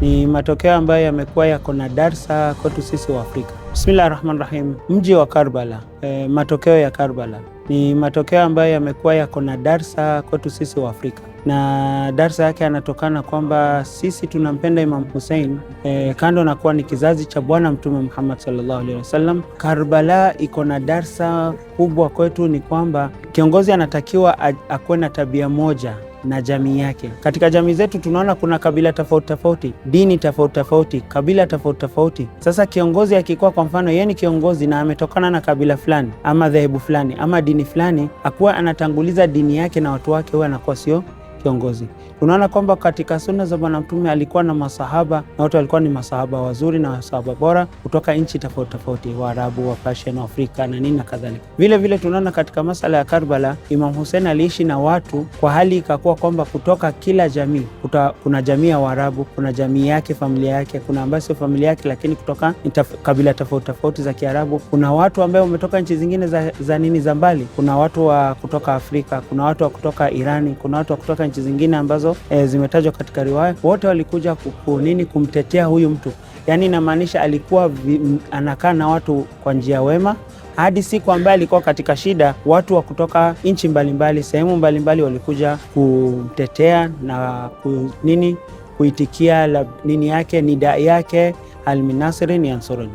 ni matokeo ambayo yamekuwa yako na darsa kwetu sisi wa Afrika. Bismillahirrahmanirrahim. Mji wa Karbala, matokeo ya Karbala ni matokeo ambayo yamekuwa yako na darsa kwetu sisi wa Afrika, na darsa yake yanatokana kwamba sisi tunampenda Imam Hussein, kando na kuwa ni kizazi cha Bwana Mtume Muhammad sallallahu alaihi wasallam. Karbala iko na darsa kubwa kwetu, ni kwamba kiongozi anatakiwa akuwe na tabia moja na jamii yake. Katika jamii zetu tunaona kuna kabila tofauti tofauti, dini tofauti tofauti, kabila tofauti tofauti. Sasa kiongozi akikuwa, kwa mfano yeye ni kiongozi na ametokana na kabila fulani ama dhehebu fulani ama dini fulani, akuwa anatanguliza dini yake na watu wake, huwa anakuwa sio kiongozi. Tunaona kwamba katika sunna za Bwana Mtume alikuwa na masahaba, na wote walikuwa ni masahaba wazuri na masahaba bora kutoka nchi tofauti tofauti, Waarabu, wa Persian, wa Afrika na nini na kadhalika. Vile vile tunaona katika masala ya Karbala, Imam Hussein aliishi na watu kwa hali ikakuwa kwamba kutoka kila jamii, kuna jamii ya Waarabu, kuna jamii yake, familia yake, kuna ambayo sio familia yake lakini kutoka kabila tofauti tofauti za Kiarabu, kuna watu ambao wametoka nchi zingine za mbali, kuna watu wa kutoka Afrika, kuna watu wa kutoka Irani, kuna watu wa kutoka nchi zingine ambazo zimetajwa katika riwaya. Wote walikuja kumtetea huyu mtu, yani inamaanisha alikuwa anakaa na watu kwa njia wema, hadi siku ambaye alikuwa katika shida, watu wa kutoka nchi mbalimbali, sehemu mbalimbali walikuja kumtetea na kuitikia nini yake, nida yake, alminasirin yansuruni.